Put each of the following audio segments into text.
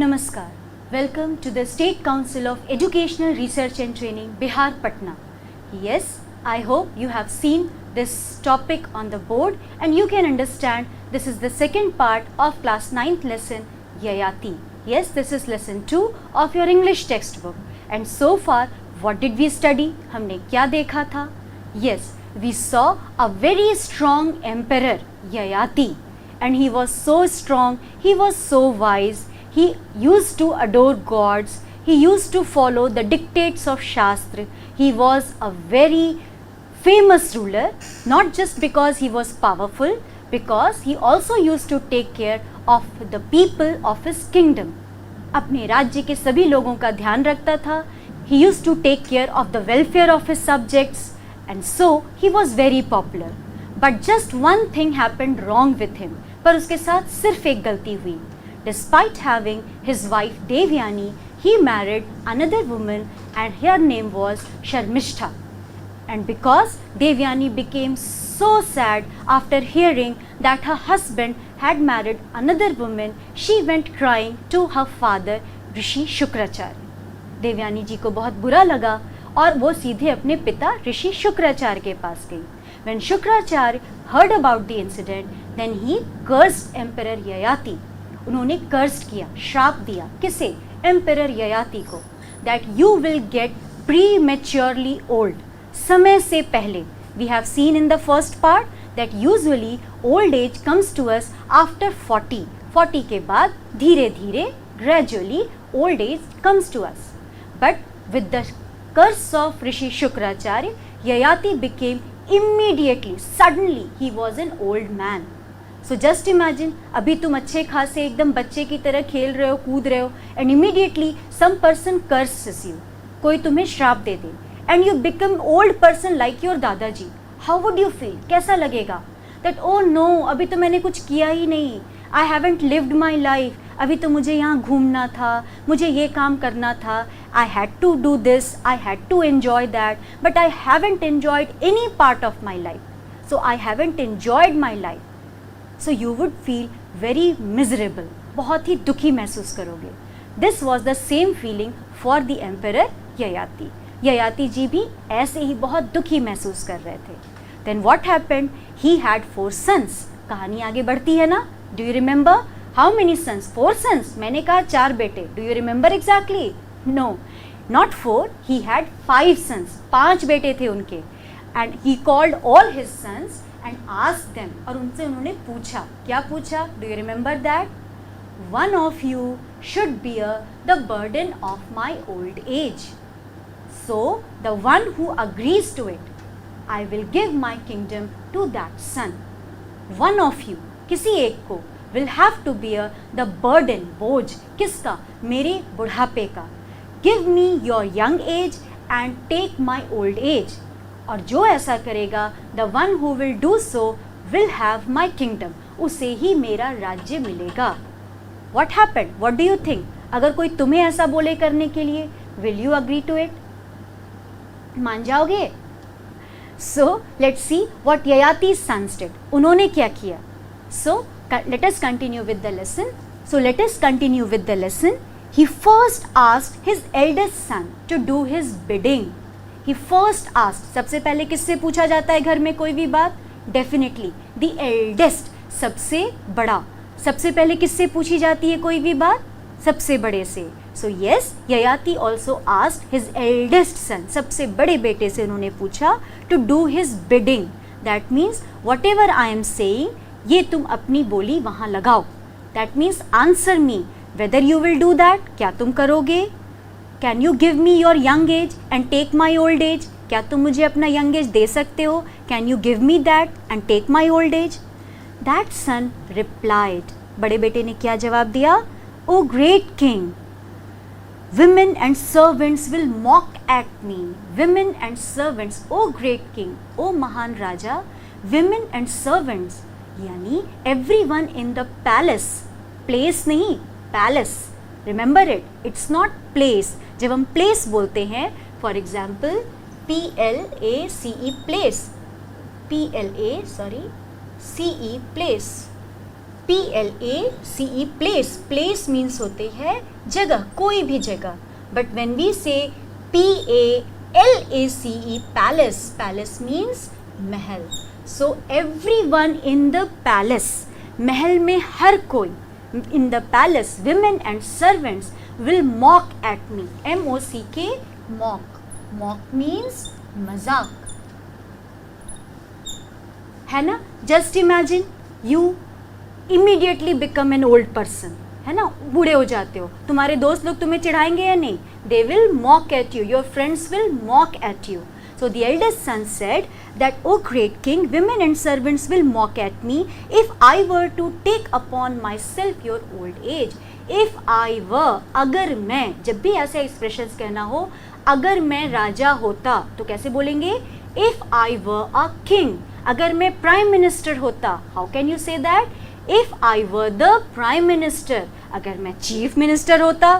Namaskar. Welcome to the State Council of Educational Research and Training, Bihar, Patna. Yes, I hope you have seen this topic on the board and you can understand this is the second part of class 9th lesson, Yayati. Yes, this is lesson 2 of your English textbook. And so far, what did we study? हमने क्या देखा था? Yes, we saw a very strong emperor, Yayati. And he was so strong, he was so wise. He used to adore gods. He used to follow the dictates of Shastra. He was a very famous ruler, not just because he was powerful, because he also used to take care of the people of his kingdom. अपने राज्य के सभी लोगों का ध्यान रखता था. He used to take care of the welfare of his subjects, and so he was very popular. But just one thing happened wrong with him. पर उसके साथ सिर्फ एक गलती हुई. Despite having his wife Devyani, he married another woman and her name was Sharmishta. And because Devyani became so sad after hearing that her husband had married another woman, she went crying to her father ऋषि शुक्राचार्य. देवयानी जी को बहुत बुरा लगा और वो सीधे अपने पिता ऋषि शुक्राचार्य के पास गई. When Shukracharya heard about the incident, then he cursed Emperor Yayati. उन्होंने कर्स्ड किया, श्राप दिया. किसे? एम्परर ययाति को. That you will get prematurely old, समय से पहले. We have seen in the first part that usually old age comes to us after 40 के बाद धीरे धीरे gradually old age comes to us. But with the curse of Rishi Shukracharya, Yayati became immediately, suddenly he was an old man. So just imagine, अभी तुम अच्छे खासे एकदम बच्चे की तरह खेल रहे हो, कूद रहे हो, and immediately some person curses you, कोई तुम्हें श्राप दे दे, and you become old person like your दादाजी. How would you feel? कैसा लगेगा? दैट ओ नो, अभी तो मैंने कुछ किया ही नहीं, I haven't lived my life. अभी तो मुझे यहाँ घूमना था, मुझे ये काम करना था, I had to do this, I had to enjoy that, but I haven't enjoyed any part of my life. So I haven't enjoyed my life. So you would feel very miserable. बहुत ही दुखी महसूस करोगे. This was the same feeling for the emperor Yayati. Yayati जी भी ऐसे ही बहुत दुखी महसूस कर रहे थे. Then what happened? He had 4 sons. कहानी आगे बढ़ती है ना? Do you remember? How many sons? 4 sons. मैंने कहा 4 बेटे. Do you remember exactly? No, not 4. He had 5 sons. 5 बेटे थे उनके. And he called all his sons and asked them, और उनसे उन्होंने पूछा. क्या पूछा? Do you remember that? One of you should bear the burden of my old age. So the one who agrees to it, I will give my kingdom to that son. One of you, किसी एक को, will have to bear the burden, बोझ. किसका? मेरे बुढ़ापे का. Give me your young age and take my old age. और जो ऐसा करेगा, the one who will do so will have my kingdom, उसे ही मेरा राज्य मिलेगा. What happened? What do you think? अगर कोई तुम्हें ऐसा बोले करने के लिए, will you agree to it? मान जाओगे? So let's see what Yayati sons did. उन्होंने क्या किया? So let us continue with the lesson. So let us continue with the lesson. He first asked his eldest sun to do his bidding. He first asked, सबसे पहले किससे पूछा जाता है घर में कोई भी बात? डेफिनेटली the eldest, सबसे बड़ा. सबसे पहले किससे पूछी जाती है कोई भी बात? सबसे बड़े से. So yes, Yayati also asked his eldest son, सबसे बड़े बेटे से उन्होंने पूछा to do his bidding. That means whatever I am saying, ये तुम अपनी बोली वहाँ लगाओ. That means answer me whether you will do that. क्या तुम करोगे? Can you give me your young age and take my old age? क्या तुम मुझे अपना young age दे सकते हो? Can you give me that and take my old age? That son replied. बड़े बेटे ने क्या जवाब दिया? Oh great king, women and servants will mock at me. Women and servants, oh great king, oh महान राजा, women and servants, यानी everyone in the palace. Place नहीं, palace. Remember it, it's not place. जब हम place बोलते हैं, for example, place, place, place. Place, place, place means होते हैं जगह, कोई भी जगह. बट वेन वी से PALACE, palace, palace means Mahal. So everyone in the palace, महल में हर कोई, in the palace women and servants will mock at me. MOCK, mock. Mock means मजाक, है ना. Just imagine you immediately become an old person, है ना, बूढ़े हो जाते हो, तुम्हारे दोस्त लोग तुम्हें चिढ़ाएंगे या नहीं? They will mock at you, your friends will mock at you. So the eldest son said that, "O great king, women and servants will mock at me if I were to take upon myself your old age." If I were, अगर मैं, जब भी ऐसे expressions कहना हो, अगर मैं राजा होता तो कैसे बोलेंगे? If I were a king. अगर मैं प्राइम मिनिस्टर होता, how can you say that? If I were the prime minister. अगर मैं चीफ मिनिस्टर होता,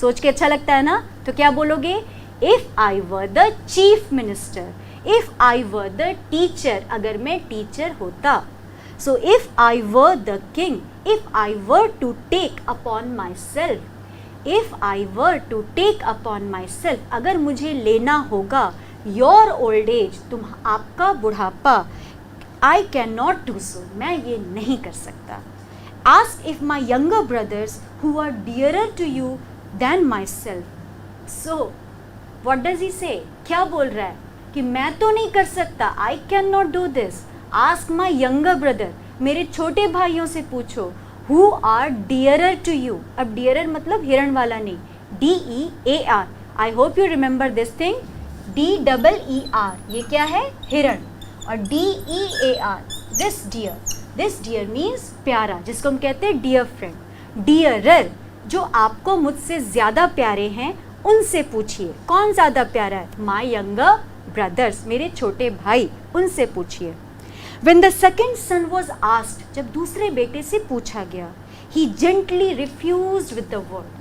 सोच के अच्छा लगता है ना, तो क्या बोलोगे? If I were the chief minister. If I were the teacher, अगर मैं टीचर होता. So if I were the king, if I were to take upon myself, if I were to take upon myself, अगर मुझे लेना होगा your old age, आपका बुढ़ापा, I cannot do so, मैं ये नहीं कर सकता. Ask if my younger brothers who are dearer to you than myself. So what does he say? क्या बोल रहा है कि मैं तो नहीं कर सकता, I cannot do this. Ask my younger brother, मेरे छोटे भाइयों से पूछो, who are dearer to you. अब dearer मतलब हिरण वाला नहीं, DEAR. I hope you remember this thing. DEER, ये क्या है? हिरण. और DEAR, this dear. This dear means प्यारा, जिसको हम कहते हैं dear friend. Dearer, जो आपको मुझसे ज़्यादा प्यारे हैं, उनसे पूछिए. कौन ज़्यादा प्यारा है? माई यंगर ब्रदर्स, मेरे छोटे भाई, उनसे पूछिए. When the second son was asked, जब दूसरे बेटे से पूछा गया, he gently refused with the word.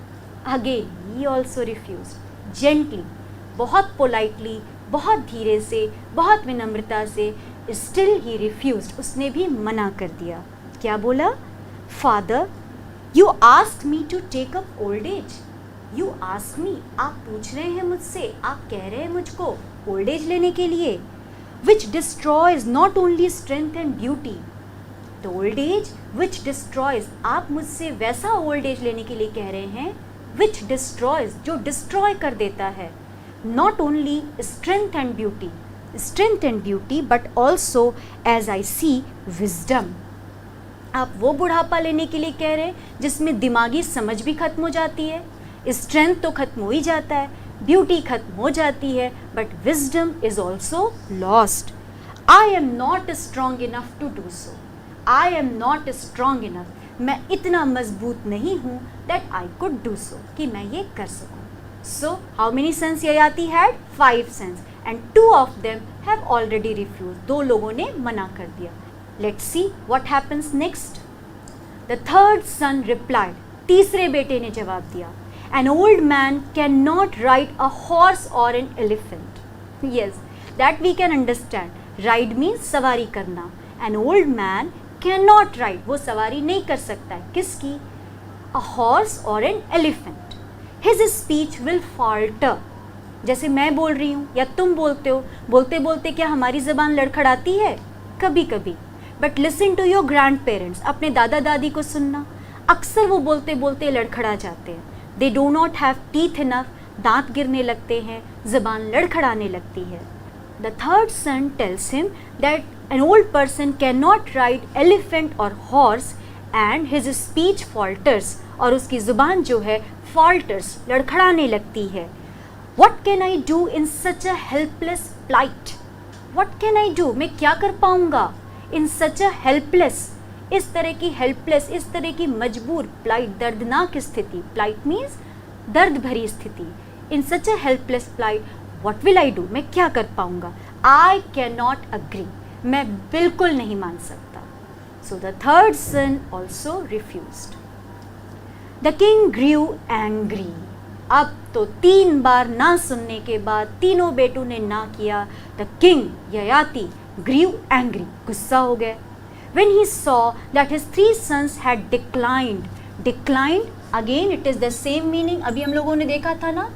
Again, he also refused. Gently, बहुत politely, बहुत धीरे से, बहुत विनम्रता से, still he refused, उसने भी मना कर दिया. क्या बोला? Father, you asked me to take up old age. You ask me, आप पूछ रहे हैं मुझसे, आप कह रहे हैं मुझको ओल्ड एज लेने के लिए. Which destroys not only strength and beauty. The old age which destroys, आप मुझसे वैसा ओल्ड एज लेने के लिए कह रहे हैं which destroys, जो डिस्ट्रॉय कर देता है. Not only strength and beauty but also as I see wisdom. आप वो बुढ़ापा लेने के लिए कह रहे हैं जिसमें दिमागी समझ भी खत्म हो जाती है, स्ट्रेंथ तो खत्म हो ही जाता है, ब्यूटी खत्म हो जाती है, but wisdom is also lost. I am not strong enough to do so. I am not strong enough, मैं इतना मजबूत नहीं हूँ that I could do so, कि मैं ये कर सकूँ. So how many sons Yayati had? 5 sons and 2 of them have already refuse. 2 लोगों ने मना कर दिया. Let's see what happens next. The third son replied, तीसरे बेटे ने जवाब दिया, an old man cannot ride a horse or an elephant. Yes, that we can understand. Ride means सवारी करना. An old man cannot ride, वो सवारी नहीं कर सकता है. किसकी? A horse or an elephant. His speech will falter. जैसे मैं बोल रही हूँ या तुम बोलते हो, बोलते बोलते क्या हमारी ज़बान लड़खड़ाती है? कभी कभी. But listen to your grandparents. अपने दादा दादी को सुनना, अक्सर वो बोलते बोलते लड़खड़ा जाते हैं. They do not have teeth enough, दांत गिरने लगते हैं, ज़बान लड़खड़ाने लगती है. The third son tells him that an old person cannot ride elephant or horse and his speech falters, और उसकी ज़ुबान जो है falters, लड़खड़ाने लगती है. What can I do in such a helpless plight? What can I do? मैं क्या कर पाऊँगा? In such a helpless, इस तरह की हेल्पलेस, इस तरह की मजबूर, प्लाइट, दर्दनाक स्थिति. प्लाइट मीन्स दर्द भरी स्थिति. In such a helpless plight, what will I do? मैं क्या कर पाऊँगा? आई कैन नॉट अग्री, मैं बिल्कुल नहीं मान सकता. So the third son also refused. The king grew angry. अब तो 3 बार ना सुनने के बाद तीनों बेटों ने ना किया. The king Yayati grew angry, गुस्सा हो गए. when he saw that his 3 sons had declined. Declined, again it is the same meaning. अभी हम लोगों ने देखा था ना,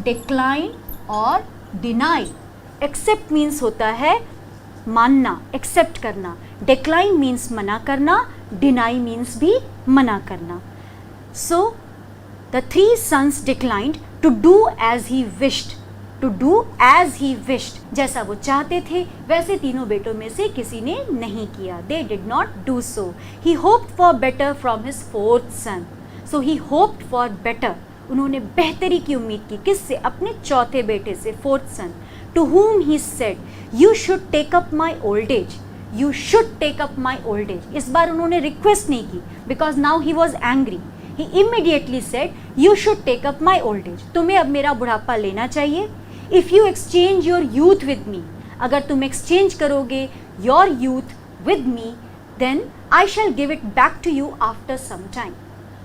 decline और deny. Accept means होता है मानना, accept करना. Decline means मना करना, deny means भी मना करना. So the 3 sons declined to do as he wished. To do as he wished. जैसा वो चाहते थे वैसे तीनों बेटों में से किसी ने नहीं किया. They did not do so. He hoped for better from his 4th son. So he hoped for better. उन्होंने बेहतरी की उम्मीद की. किससे? अपने चौथे बेटे से, 4th son. To whom he said, you should take up my old age. You should take up my old age. इस बार उन्होंने रिक्वेस्ट नहीं की because now he was angry. He immediately said, you should take up my old age. तुम्हें अब मेरा बुढ़ापा लेना चाहिए. If you exchange your youth with me, अगर तुम exchange करोगे your youth with me, then I shall give it back to you after some time.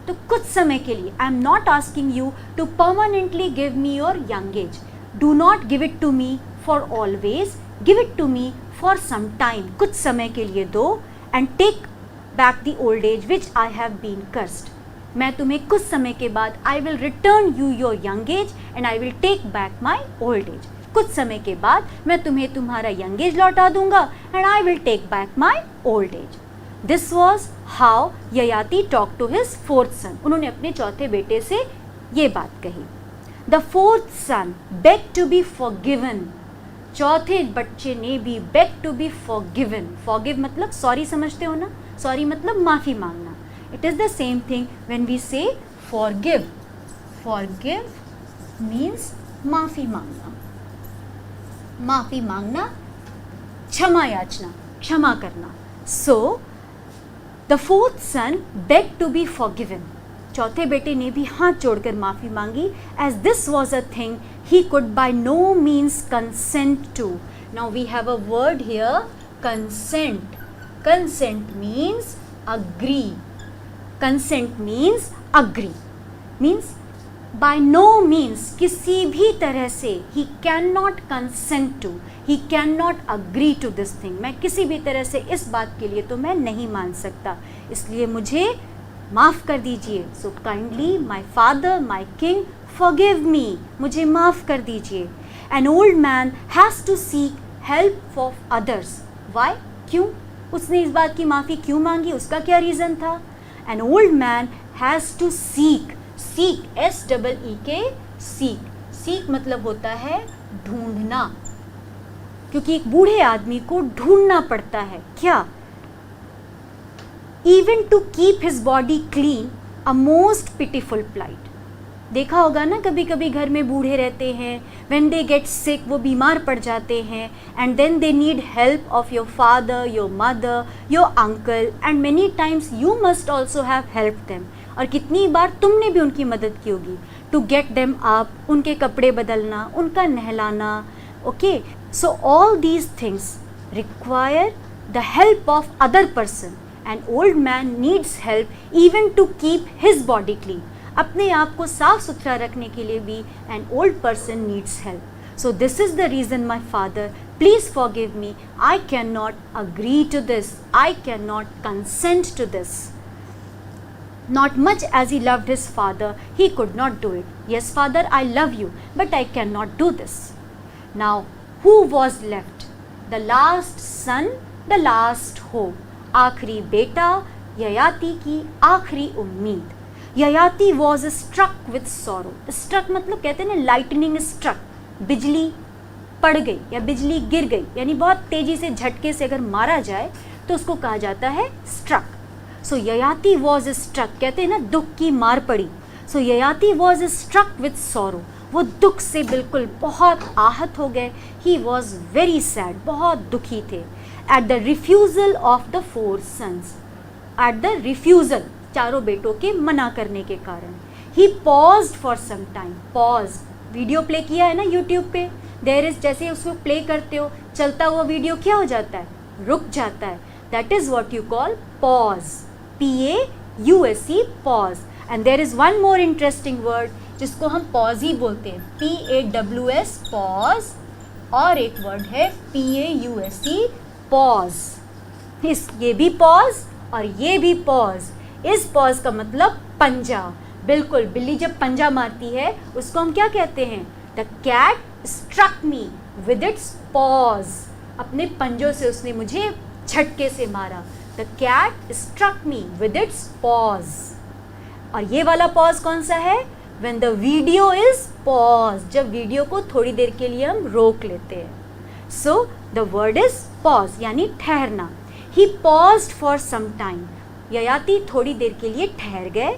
तो कुछ समय के लिए, I am not asking you to permanently give me your young age. Do not give it to me for always. Give it to me for some time. कुछ समय के लिए दो and take back the old age which I have been cursed. मैं तुम्हें कुछ समय के बाद I will return you your young age and I will take back my old age. कुछ समय के बाद मैं तुम्हें तुम्हारा young age लौटा दूंगा and I will take back my old age. This was how Yayati talked to his 4th son. उन्होंने अपने चौथे बेटे से ये बात कही. The 4th son begged to be forgiven. चौथे बच्चे ने भी begged to be forgiven. Forgive मतलब सॉरी समझते हो ना? सॉरी मतलब माफ़ी मांगना. It is the same thing when we say forgive. Forgive means माफ़ी मांगना. माफ़ी मांगना, क्षमा याचना, क्षमा करना. So the 4th son begged to be forgiven. चौथे बेटे ने भी हाथ जोड़कर माफ़ी मांगी as this was a thing he could by no means consent to. Now we have a word here, consent. Consent means agree. Consent means agree. Means by no means, किसी भी तरह से, he cannot consent to, he cannot agree to this thing. मैं किसी भी तरह से इस बात के लिए तो मैं नहीं मान सकता, इसलिए मुझे माफ़ कर दीजिए. So kindly my father, my king, forgive me. मुझे माफ़ कर दीजिए. An old man has to seek help of others. Why? क्यों? उसने इस बात की माफ़ी क्यों मांगी? उसका क्या रीज़न था? An old man has to seek. Seek, S-E-E-K, seek. Seek मतलब होता है ढूंढना, क्योंकि एक बूढ़े आदमी को ढूंढना पड़ता है. क्या? Even to keep his body clean, a most pitiful plight. देखा होगा ना, कभी कभी घर में बूढ़े रहते हैं, when they get sick, वो बीमार पड़ जाते हैं, and then they need help of your father, your mother, your uncle, and many times you must also have helped them. और कितनी बार तुमने भी उनकी मदद की होगी. to get them up, उनके कपड़े बदलना, उनका नहलाना. Okay, so all these things require the help of other person. An old man needs help even to keep his body clean. अपने आप को साफ सुथरा रखने के लिए भी an old person needs help. So this is the reason, my father, please forgive me. I cannot agree to this. I cannot consent to this. Not much as he loved his father, he could not do it. Yes, father, I love you, but I cannot do this. Now, who was left? The last son, the last hope. आखिरी बेटा, ययाति की आखिरी उम्मीद. Yayati was struck with sorrow. Struck मतलब कहते हैं ना, lightning struck. बिजली पड़ गई या बिजली गिर गई, यानी बहुत तेजी से झटके से अगर मारा जाए तो उसको कहा जाता है struck. So Yayati was struck, कहते हैं ना दुख की मार पड़ी. So Yayati was struck with sorrow. वो दुख से बिल्कुल बहुत आहत हो गए. He was very sad, बहुत दुखी थे. At the refusal of the 4 sons. At the refusal, चारों बेटों के मना करने के कारण. He paused for some time. Pause. Video play किया है ना यूट्यूब पे. There is, जैसे उसको प्ले करते हो, चलता हुआ वीडियो क्या हो जाता है? रुक जाता है. That is what you call pause. P-A-U-S-E, pause. And there is one more interesting word जिसको हम pause ही बोलते हैं. P-A-W-S, pause. और एक वर्ड है P-A-U-S-E, pause. इस ये भी पॉज और ये भी पॉज। इस पॉज का मतलब पंजा। बिल्कुल, बिल्ली जब पंजा मारती है उसको हम क्या कहते हैं? The cat struck me with its paws. अपने पंजों से उसने मुझे झटके से मारा। The cat struck me with its paws. और ये वाला पॉज कौन सा है? When the video is pause, जब वीडियो को थोड़ी देर के लिए हम रोक लेते हैं। So the word is pause, यानी ठहरना। He paused for some time, Yayati थोड़ी देर के लिए ठहर गए।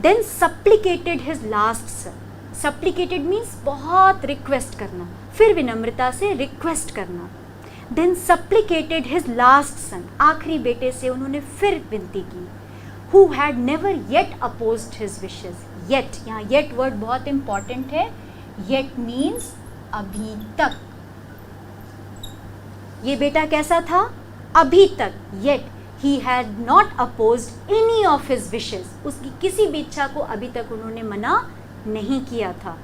देन सप्लिकेटेड हिज लास्ट सन। सप्लिकेटेड मीन्स बहुत रिक्वेस्ट करना, फिर विनम्रता से रिक्वेस्ट करना। देन सप्लिकेटेड हिज लास्ट सन, आखिरी बेटे से उन्होंने फिर विनती की। Who had never yet opposed his wishes. Yet, यहाँ yet word बहुत important है। Yet means अभी तक। ये बेटा कैसा था? अभी तक। Yet he had not opposed any of his wishes. उसकी किसी भी इच्छा को अभी तक उन्होंने मना नहीं किया था।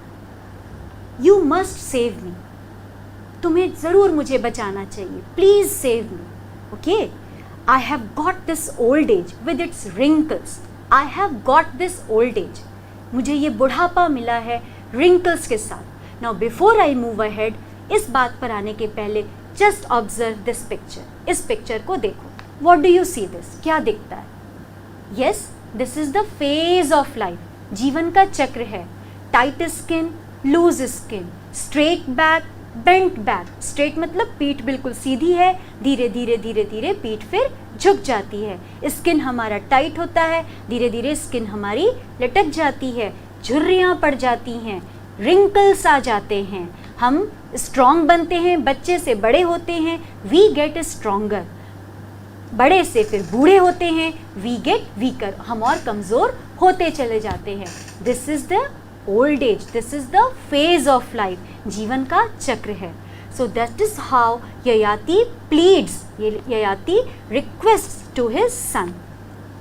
You must save me. तुम्हें ज़रूर मुझे बचाना चाहिए। Please save me. Okay? I have got this old age with its wrinkles. I have got this old age. मुझे ये बुढ़ापा मिला है wrinkles के साथ। Now before I move ahead, इस बात पर आने के पहले just observe this picture. इस picture को देखो। What do you see this? क्या दिखता है? Yes, this is the phase of life. जीवन का चक्र है। Tight skin, loose skin, straight back, bent back. Straight मतलब पीठ बिल्कुल सीधी है, धीरे धीरे धीरे धीरे पीठ फिर झुक जाती है। स्किन हमारा टाइट होता है, धीरे धीरे स्किन हमारी लटक जाती है, झुर्रियाँ पड़ जाती हैं, रिंकल्स आ जाते हैं, हम स्ट्रॉन्ग बनते हैं, बच्चे से बड़े होते हैं, वी गेट स्ट्रॉन्गर। बड़े से फिर बूढ़े होते हैं, वी गेट वीकर, हम और कमज़ोर होते चले जाते हैं। This is the old age, this is the phase of life, जीवन का चक्र है। So that is how Yayati pleads, Yayati request to his son.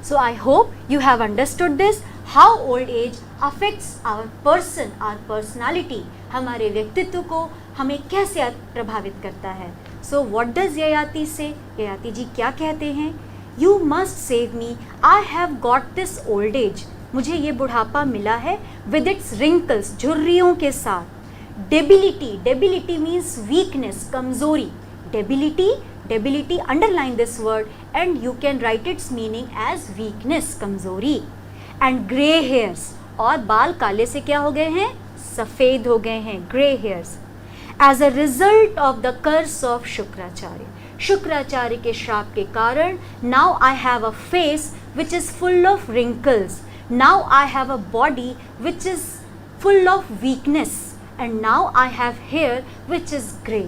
So I hope you have understood this, how old age affects our person, our personality, हमारे व्यक्तित्व को हमें कैसे प्रभावित करता है। सो व्हाट डज ययाति से, ययाति जी क्या कहते हैं? You must save me, I have got this old age, मुझे ये बुढ़ापा मिला है विद इट्स रिंकल्स, झुर्रियों के साथ। डेबिलिटी, डेबिलिटी मीन्स वीकनेस, कमजोरी। Debility, debility underline this word and you can write its meaning as weakness, कमजोरी। एंड ग्रे हेयर्स, और बाल काले से क्या हो गए हैं? सफ़ेद हो गए हैं, grey hairs. As a result of the curse of Shukracharya, Shukracharya के श्राप के कारण, now I have a face which is full of wrinkles, now I have a body which is full of weakness, and now I have hair which is grey.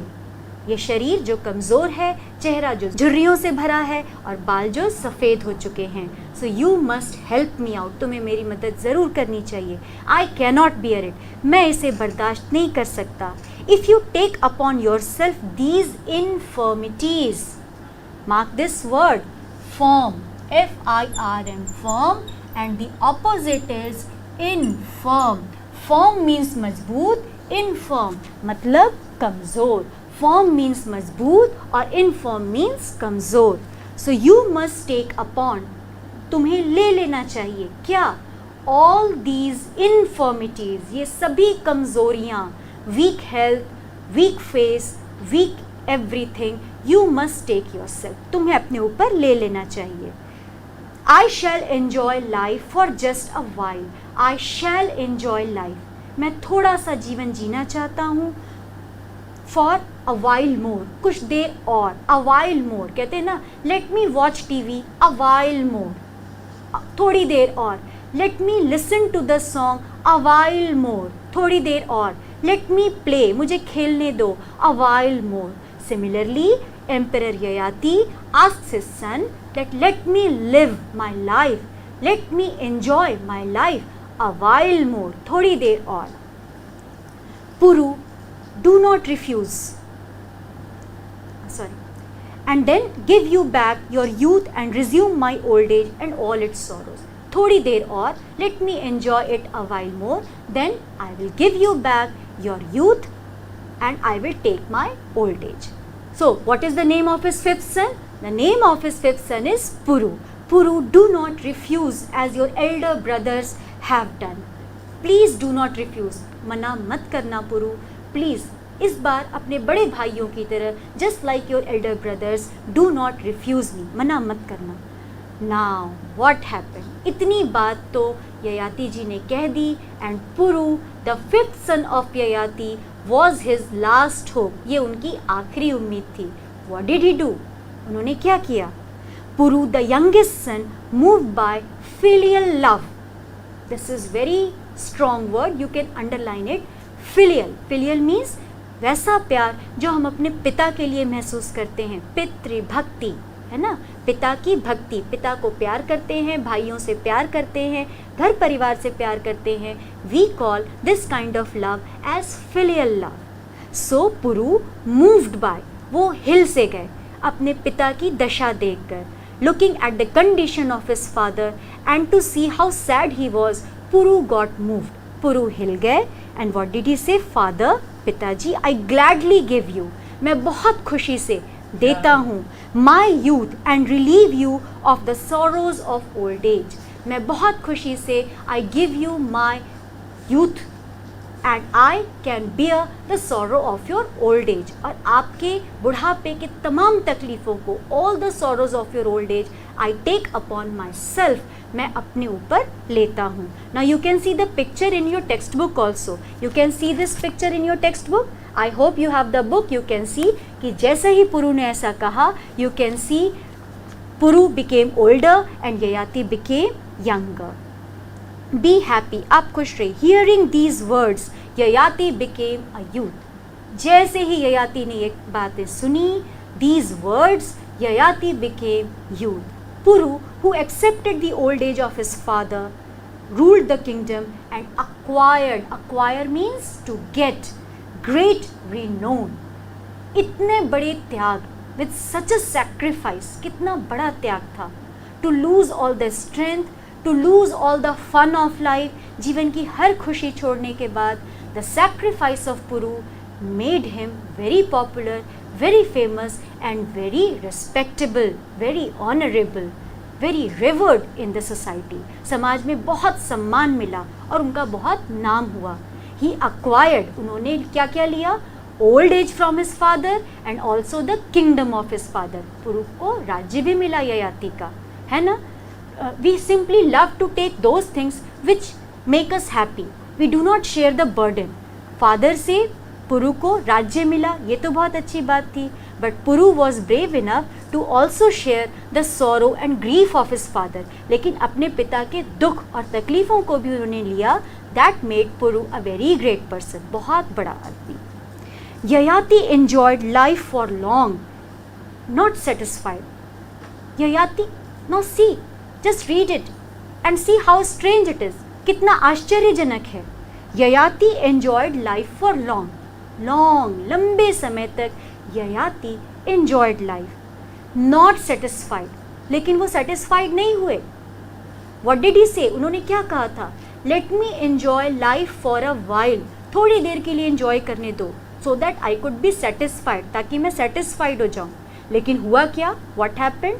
ये शरीर जो कमज़ोर है, चेहरा जो झुर्रियों से भरा है और बाल जो सफ़ेद हो चुके हैं। So you must help me out, तुम्हें मेरी मदद ज़रूर करनी चाहिए। आई कैनॉट बियर इट, मैं इसे बर्दाश्त नहीं कर सकता। If you take upon yourself these infirmities, mark this word, firm, FIRM, firm, and the opposite is infirm. Firm means मजबूत, infirm मतलब कमज़ोर। Firm means मजबूत और infirm means कमज़ोर। So you must take upon, तुम्हें ले लेना चाहिए क्या? All these infirmities, ये सभी कमज़ोरियाँ, weak health, weak face, weak everything, you must take yourself, तुम्हें अपने ऊपर ले लेना चाहिए। I shall enjoy life for just a while. I shall enjoy life. मैं थोड़ा सा जीवन जीना चाहता हूँ। For a while more, कुछ देर और। A while more कहते हैं ना, let me watch TV a while more, थोड़ी देर और। Let me listen to the song a while more, थोड़ी देर और। Let me play, मुझे खेलने दो, a while more. Similarly, Emperor Yayati asks his son that let me live my life, let me enjoy my life a while more, थोड़ी देर और। Puru, do not refuse, and then give you back your youth and resume my old age and all its sorrows. थोड़ी देर और, let me enjoy it a while more, then I will give you back your youth and I will take my old age. So, what is the name of his fifth son? The name of his fifth son is Puru. Puru, do not refuse as your elder brothers have done. Please do not refuse. मना मत करना पुरु, please इस बार अपने बड़े भाइयों की तरह, just like your elder brothers, do not refuse me. मना मत करना. Now what happened? इतनी बात तो ययाति जी ने कह दी and Puru, the fifth son of Yayati, was his last hope. ये उनकी आखिरी उम्मीद थी. What did he do? उन्होंने क्या किया? Puru, the youngest son, moved by filial love. This is very strong word. You can underline it. Filial. Filial means वैसा प्यार जो हम अपने पिता के लिए महसूस करते हैं. पितृ भक्ति है ना, पिता की भक्ति. पिता को प्यार करते हैं, भाइयों से प्यार करते हैं, घर परिवार से प्यार करते हैं. We call this kind of love as filial love. So Puru moved by, वो हिल से गए अपने पिता की दशा देखकर. Looking at the condition of his father and to see how sad he was, Puru got moved. Puru हिल गए and what did he say? Father, पिताजी, I gladly give you, मैं बहुत खुशी से देता हूँ, my youth and relieve you of the sorrows of old age. मैं बहुत खुशी से I give you my youth and I can bear the sorrow of your old age. और आपके बुढ़ापे के तमाम तकलीफ़ों को, all the sorrows of your old age, I take upon myself, मैं अपने ऊपर लेता हूँ. Now you can see the picture in your textbook also. You can see this picture in your textbook. I hope you have the book. You can see कि जैसे ही पुरु ने ऐसा कहा, you can see Puru became older and Yayati became younger. Be happy, आप खुश रहिए. Hearing these words, Yayati became a youth. जैसे ही ययाति ने ये बातें सुनी, these words, Yayati became youth. Puru, who accepted the old age of his father, ruled the kingdom and acquire means to get, great renown. इतने बड़े त्याग, with such a sacrifice, कितना बड़ा त्याग था. To lose all the strength, to lose all the fun of life, जीवन की हर खुशी छोड़ने के बाद, the sacrifice of Puru made him very popular, very famous and very respectable, very honorable, very revered in the society. समाज में बहुत सम्मान मिला और उनका बहुत नाम हुआ. He acquired, उन्होंने क्या क्या लिया? Old age from his father and also the kingdom of his father. पुरु को राज्य भी मिला ययाति का, है ना? We simply love to take those things which make us happy. We do not share the burden. Father से पुरु को राज्य मिला, ये तो बहुत अच्छी बात थी. But Puru was brave enough to also share the sorrow and grief of his father. लेकिन अपने पिता के दुख और तकलीफ़ों को भी उन्होंने लिया. That made Puru a very great person. बहुत बड़ा आदमी. Yayati enjoyed life for long, not satisfied. Yayati, now see, just read it and see how strange it is. कितना आश्चर्यजनक है. Yayati enjoyed life for long, लंबे समय तक Yayati enjoyed life, not satisfied. लेकिन वो satisfied नहीं हुए. What did he say? उन्होंने क्या कहा था? Let me enjoy life for a while. थोड़ी देर के लिए enjoy करने दो, so that I could be satisfied, ताकि मैं satisfied हो जाऊँ. लेकिन हुआ क्या? What happened?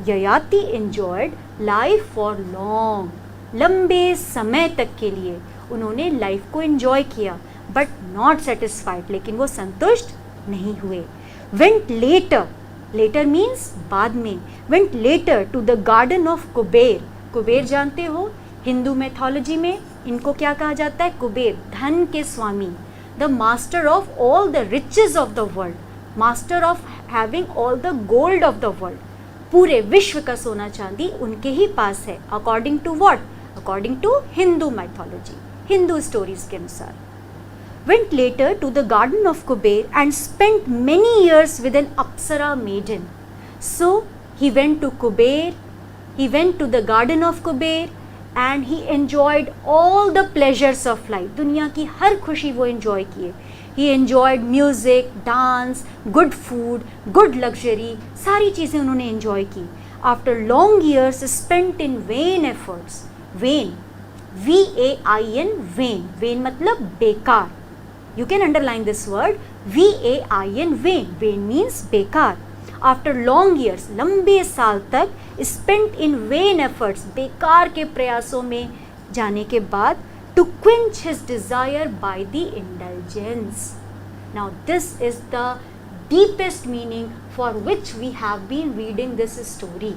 Yayati enjoyed life for long, लंबे समय तक के लिए उन्होंने लाइफ को एंजॉय किया, बट नॉट सेटिस्फाइड, लेकिन वो संतुष्ट नहीं हुए. वेंट लेटर, लेटर मीन्स बाद में, went later to the garden of Kuber. Kuber जानते हो, हिंदू मैथोलॉजी में इनको क्या कहा जाता है? कुबेर, धन के स्वामी, the master of all the riches of the world, master of having all the gold of the world. पूरे विश्व का सोना चांदी उनके ही पास है. According to what? According to Hindu mythology, Hindu stories के अनुसार. Went later to the garden of Kuber and spent many years with an Apsara maiden. So he went to Kuber, he went to the garden of Kuber and he enjoyed all the pleasures of life. दुनिया की हर खुशी वो enjoy किए. He enjoyed music, dance, good food, good luxury, सारी चीज़ें उन्होंने enjoy की. After long years spent in vain efforts, vain, V-A-I-N, vain, vain मतलब बेकार. You can underline this word, V-A-I-N, vain. Vain means bekar. After long years, लंबे साल तक, spent in when efforts, बेकार के प्रयासों में जाने के बाद, to quench his desire by the indulgence. Now this is the deepest meaning for which we have been reading this story.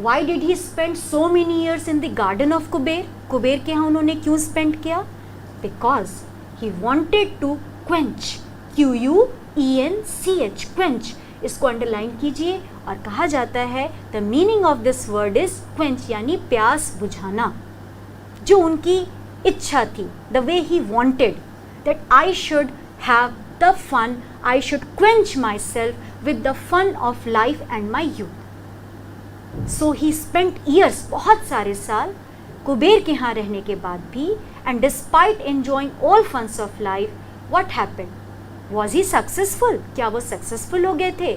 Why did he spend so many years in the garden of Kuber? Kuber के यहाँ उन्होंने क्यों spend किया? Because he wanted to quench, Q-U-E-N-C-H, quench. इसको underline कीजिए और कहा जाता है the meaning of this word is quench, यानी प्यास बुझाना. जो उनकी इच्छा थी, the way he wanted that I should have the fun, I should quench myself with the fun of life and my youth. So he spent years, बहुत सारे साल कुबेर के यहाँ रहने के बाद भी, and despite enjoying all funs of life, what happened? Was he successful? क्या वो successful हो गए थे?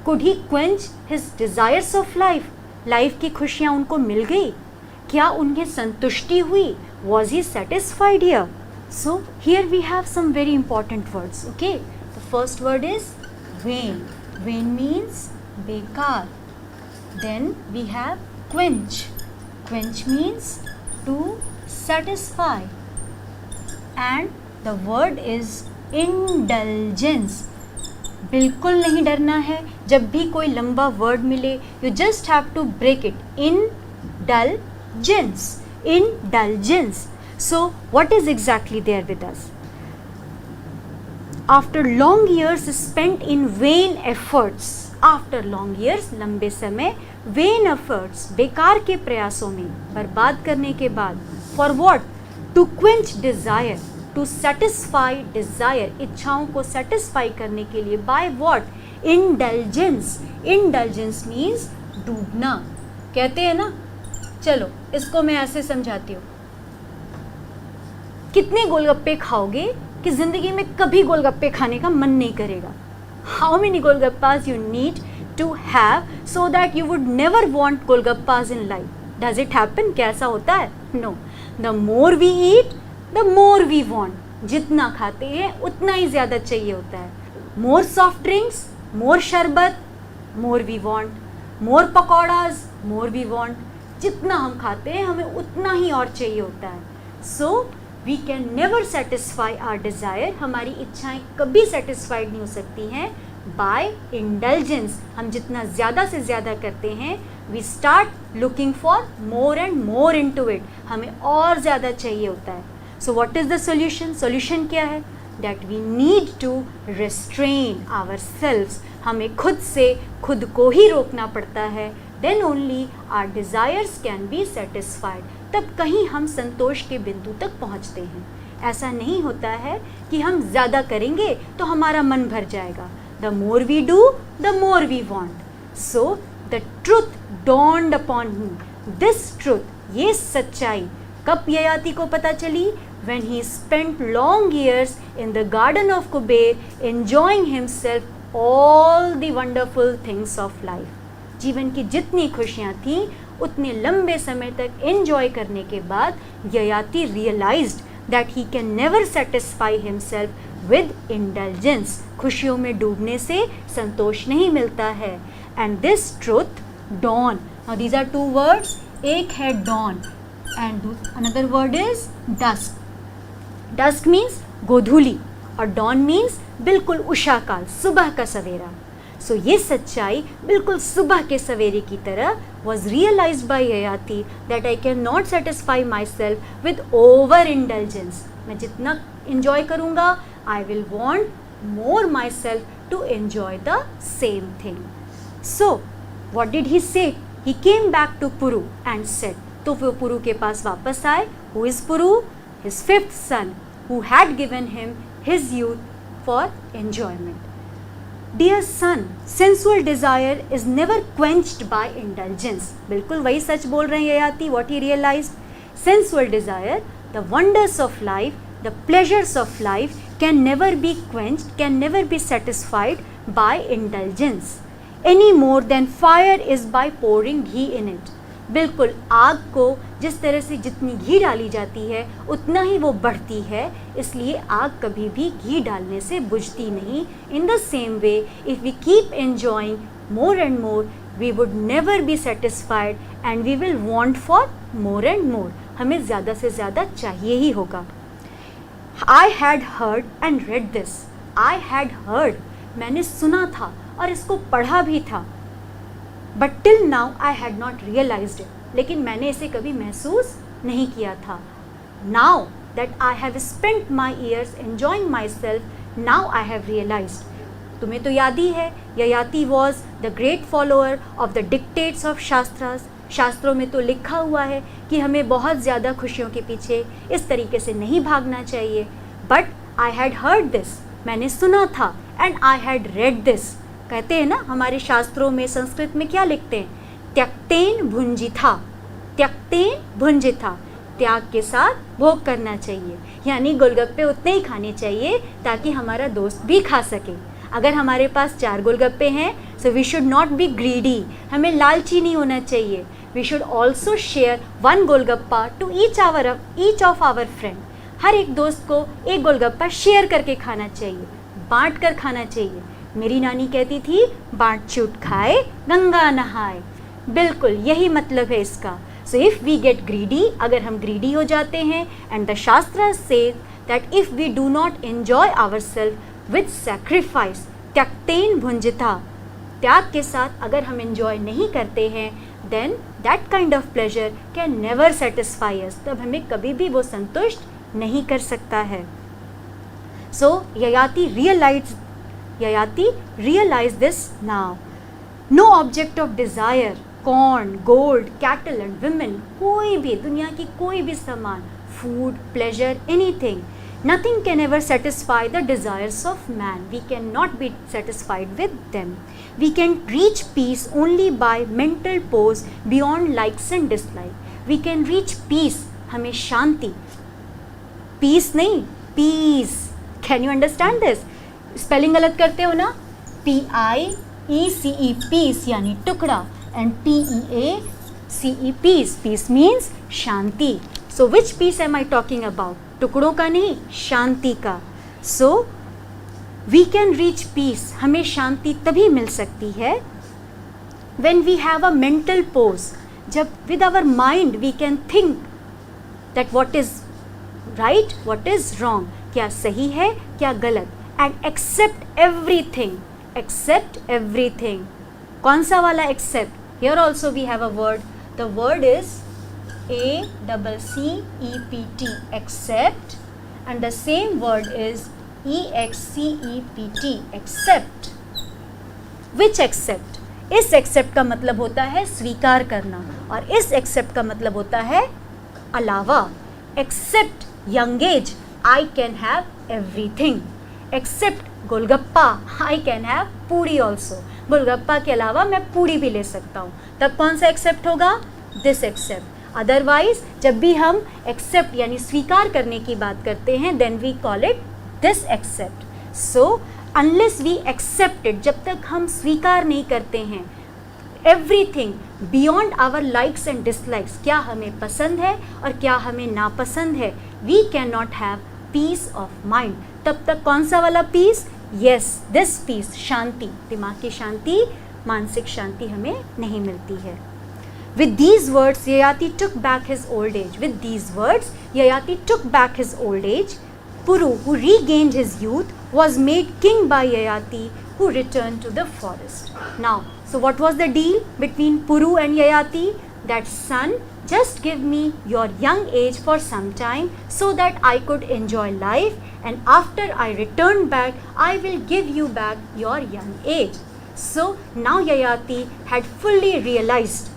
Could he quench his desires of life? Life की खुशियाँ उनको मिल गई? क्या उन्हें संतुष्टि हुई? Was he satisfied here? So here we have some very important words. Okay, the first word is vain. Vain means bekar. Then we have quench. Quench means to satisfy. And the word is indulgence. बिल्कुल नहीं डरना है. जब भी कोई लंबा word मिले, you just have to break it. Indulgence. Indulgence. So what is exactly there with us? After long years spent in vain efforts, after long years, लंबे समय, vain efforts, बेकार के प्रयासों में, बर्बाद करने के बाद, for what? To quench desire, to satisfy desire, इच्छाओं को satisfy करने के लिए, by what? Indulgence. Indulgence means डूबना. कहते हैं ना, चलो इसको मैं ऐसे समझाती हूँ. कितने गोलगप्पे खाओगे कि ज़िंदगी में कभी गोलगप्पे खाने का मन नहीं करेगा? How many golgappas you need to have so that you would never want golgappas in life? Does it happen? क्या ऐसा होता है? No. The more we eat, the more we want. जितना खाते हैं उतना ही ज़्यादा चाहिए होता है. More soft drinks, more शरबत, more we want. More pakoras, more we want. जितना हम खाते हैं हमें उतना ही और चाहिए होता है. So we can never satisfy our desire. हमारी इच्छाएं कभी satisfied नहीं हो सकती हैं by indulgence. हम जितना ज़्यादा से ज़्यादा करते हैं, we start looking for more and more into it. हमें और ज़्यादा चाहिए होता है. So what is the solution? Solution क्या है? That we need to restrain ourselves. हमें खुद से खुद को ही रोकना पड़ता है. Then only our desires can be satisfied. तब कहीं हम संतोष के बिंदु तक पहुंचते हैं. ऐसा नहीं होता है कि हम ज़्यादा करेंगे तो हमारा मन भर जाएगा. The more we do, the more we want. So the truth dawned upon me. This truth, ये सच्चाई कब ययाति को पता चली? When he spent long years in the garden of Kuber, enjoying himself all the wonderful things of life. जीवन की जितनी खुशियाँ थीं उतने लंबे समय तक एंजॉय करने के बाद Yayati realised that he can never satisfy himself with indulgence. खुशियों में डूबने से संतोष नहीं मिलता है. And this truth dawn. Now these are two words. एक है dawn and another word is dusk. Dusk means गोधूली और डॉन मीन्स बिल्कुल उषा काल, सुबह का सवेरा. सो ये सच्चाई बिल्कुल सुबह के सवेरे की तरह was realized by Yayati that I cannot satisfy myself with over indulgence. मैं जितना enjoy करूँगा I will want more myself to enjoy the same thing. So what did he say? He came back to Puru and said. तो वो पुरु के पास वापस आए. Who is Puru? His fifth son who had given him his youth for enjoyment. Dear son, sensual desire is never quenched by indulgence. बिल्कुल वही सच बोल रहे हैं Yayati. What he realized? Sensual desire, the wonders of life, the pleasures of life can never be quenched, can never be satisfied by indulgence. Any more than fire is by pouring ghee in it. बिल्कुल आग को जिस तरह से जितनी घी डाली जाती है उतना ही वो बढ़ती है, इसलिए आग कभी भी घी डालने से बुझती नहीं. In the same way if we keep enjoying more and more, we would never be satisfied and we will want for more and more. हमें ज़्यादा से ज़्यादा चाहिए ही होगा. I had heard and read this. I had heard, मैंने सुना था और इसको पढ़ा भी था. But till now I had not realized it. लेकिन मैंने इसे कभी महसूस नहीं किया था. Now that I have spent my years enjoying myself, now I have realized. तुम्हें तो याद ही है, Yayati was the great follower of the dictates of shastras. शास्त्रों में तो लिखा हुआ है कि हमें बहुत ज़्यादा खुशियों के पीछे इस तरीके से नहीं भागना चाहिए. But I had heard this, मैंने सुना था. And I had read this. कहते हैं ना हमारे शास्त्रों में, संस्कृत में क्या लिखते हैं? त्यक्तेन भुंजिथा. त्यक्तेन भुंजिथा, त्याग के साथ भोग करना चाहिए. यानी गोलगप्पे उतने ही खाने चाहिए ताकि हमारा दोस्त भी खा सके. अगर हमारे पास 4 गोलगप्पे हैं, so we should not be greedy. हमें लालची नहीं होना चाहिए. We should also share 1 golgappa to each of our friend. हर एक दोस्त को एक गोलगप्पा शेयर करके खाना चाहिए, बांट कर खाना चाहिए. मेरी नानी कहती थी, बांट चूट खाए गंगा नहाए. बिल्कुल यही मतलब है इसका. So if we get greedy, अगर हम ग्रीडी हो जाते हैं, and the shastra says that if we do not enjoy our self with sacrifice, त्यक्तेन भुंजिता, त्याग के साथ अगर हम एंजॉय नहीं करते हैं, then that kind of pleasure can never satisfy us. तब हमें कभी भी वो संतुष्ट नहीं कर सकता है. So Yayati realise this now. No object of desire, corn, gold, cattle and women, कोई भी दुनिया की कोई भी सामान, food, pleasure, anything, nothing can ever satisfy the desires of man. We cannot be satisfied with them. We can reach peace only by mental pose beyond likes and dislike. We can reach peace, हमें शांति, peace नहीं, peace. Can you understand this? Spelling गलत करते हो ना? PIECE, peace यानी टुकड़ा, and PEACE, peace. Peace means Shanti. So which peace am I talking about? टुकड़ों का नहीं, शांति का. So we can reach peace, हमें शांति तभी मिल सकती है when we have a mental pose, जब with our mind we can think that what is right, what is wrong, क्या सही है क्या गलत, and accept everything. Accept everything. कौन सा वाला accept? Here also we have a word. The word is ACCEPT, accept, and the same word is EXCEPT, accept. Which accept? इस accept का मतलब होता है स्वीकार करना, और इस accept का मतलब होता है अलावा. Except young age, I can have everything. Except golgappa, I can have पूरी also. गोलगप्पा के अलावा मैं पूरी भी ले सकता हूँ. तब कौन सा accept होगा? This accept. अदरवाइज जब भी हम एक्सेप्ट यानी स्वीकार करने की बात करते हैं, then we call it this accept. So unless we accept it, जब तक हम स्वीकार नहीं करते हैं everything beyond our likes and dislikes, क्या हमें पसंद है और क्या हमें नापसंद है, we can not have peace of mind. तब तक कौन सा वाला पीस? यस, दिस पीस, शांति, दिमाग की शांति, मानसिक शांति हमें नहीं मिलती है. With these words, Yayati took back his old age. With these words, Yayati took back his old age. Puru, who regained his youth, was made king by Yayati, who returned to the forest. Now, so what was the deal between Puru and Yayati? That son, just give me your young age for some time so that I could enjoy life, and after I return back, I will give you back your young age. So now Yayati had fully realized.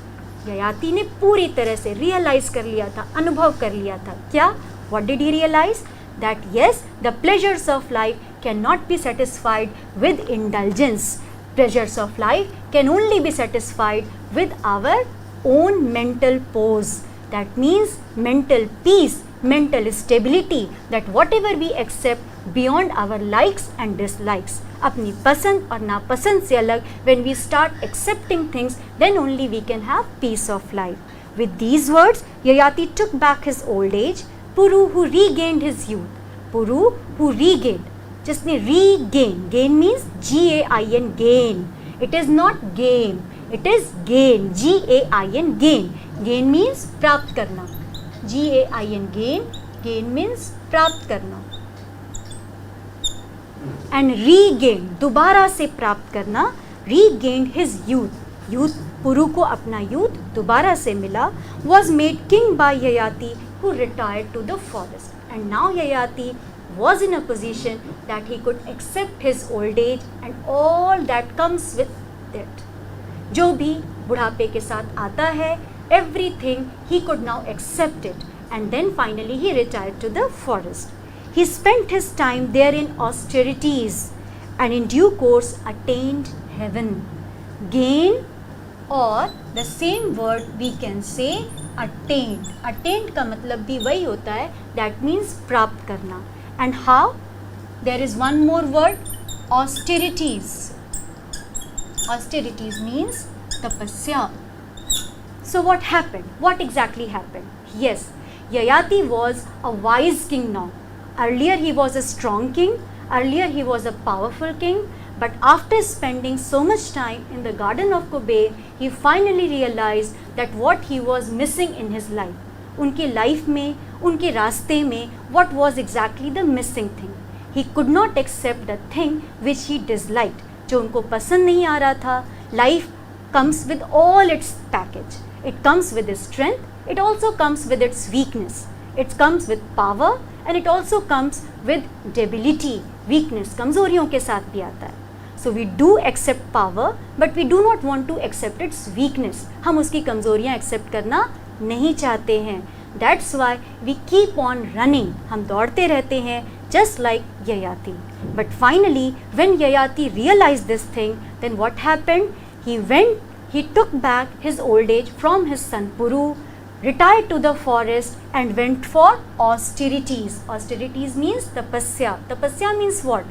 Yayati ने पूरी तरह से realise कर लिया था, अनुभव कर लिया था. क्या? What did he realize? That yes, the pleasures of life can not be satisfied with indulgence. Pleasures of life can only be satisfied with our own mental poise. That means mental peace, mental stability, that whatever we accept beyond our likes and dislikes, अपनी पसंद और नापसंद से अलग, when we start accepting things, then only we can have peace of life. With these words, Yayati took back his old age. Puru, who regained his youth. Puru, who regained. जिसने regain. Gain means G-A-I-N, gain. It is not gain. It is gain. G-A-I-N, gain. Gain means प्राप्त करना. G-A-I-N, gain. Gain means प्राप्त करना. And regain, दोबारा से प्राप्त करना. Regained his youth. Youth, पुरु को अपना youth दोबारा से मिला. Was made king by Yayati, who retired to the forest. And now Yayati was in a position that he could accept his old age and all that comes with it. जो भी बुढ़ापे के साथ आता है, everything he could now accept it. And then finally he retired to the forest. He spent his time there in austerities and in due course attained heaven. Gain, और the same word we can say attained. Attained का मतलब भी वही होता है, that means प्राप्त करना. And how? There is one more word, austerities. Austerities means tapasya. So what happened? What exactly happened? Yes, Yayati was a wise king now. Earlier he was a strong king. Earlier he was a powerful king. But after spending so much time in the garden of Kuber, he finally realized that what he was missing in his life. उनके life में, उनके रास्ते में, what was exactly the missing thing? He could not accept the thing which he disliked. जो उनको पसंद नहीं आ रहा था. Life comes with all its package. It comes with its strength. It also comes with its weakness. It comes with power and it also comes with debility, weakness, कमजोरियों के साथ भी आता है. So we do accept power, but we do not want to accept its weakness. हम उसकी कमजोरियाँ accept करना नहीं चाहते हैं. That's why we keep on running. हम दौड़ते रहते हैं, just like Yayati. But finally, when Yayati realized this thing, then what happened? He took back his old age from his son Puru, retired to the forest and went for austerities. Austerities means tapasya. Tapasya means what?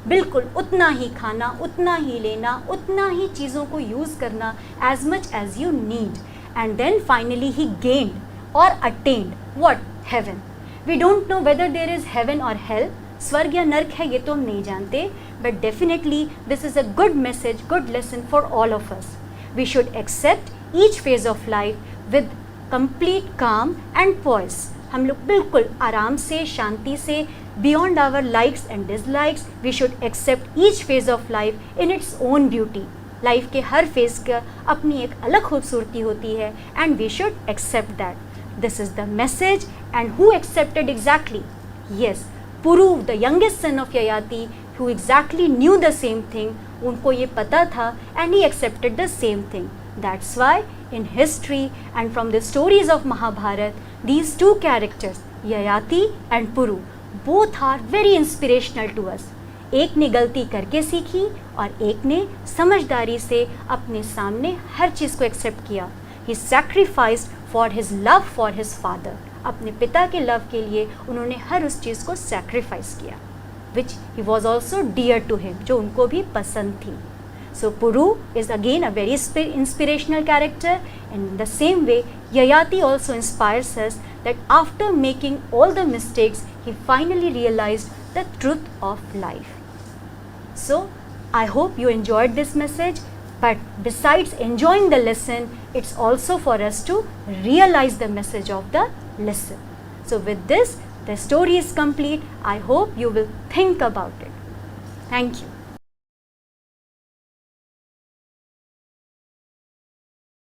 बिल्कुल उतना ही खाना, उतना ही लेना, उतना ही चीज़ों को use करना, as much as you need. And then finally he gained or attained what? Heaven. We don't know whether there is heaven or hell. स्वर्ग या नर्क है ये तो हम नहीं जानते. But definitely this is a good message, good lesson for all of us. We should accept each phase of life with complete calm and poise. हम लोग बिल्कुल आराम से, शांति से, beyond our likes and dislikes, we should accept each phase of life in its own beauty. Life के हर phase का अपनी एक अलग खूबसूरती होती है and we should accept that. This is the message. And who accepted exactly? Yes, Puru, the youngest son of Yayati, who exactly knew the same thing. उनको ये पता था and he accepted the same thing. That's why in history and from the stories of Mahabharata, these two characters, Yayati and Puru, both are very inspirational to us. एक ने गलती करके सीखी और एक ने समझदारी से अपने सामने हर चीज़ को एक्सेप्ट किया. He sacrificed for his love for his father. अपने पिता के लव के लिए उन्होंने हर उस चीज़ को सैक्रिफाइस किया, which he was also dear to him, जो उनको भी पसंद थी. So Puru is again a very inspirational character. In the same way, Yayati also inspires us that after making all the mistakes, he finally realized the truth of life. So I hope you enjoyed this message. But besides enjoying the lesson, it's also for us to realize the message of the lesson. So with this, the story is complete. I hope you will think about it. Thank you.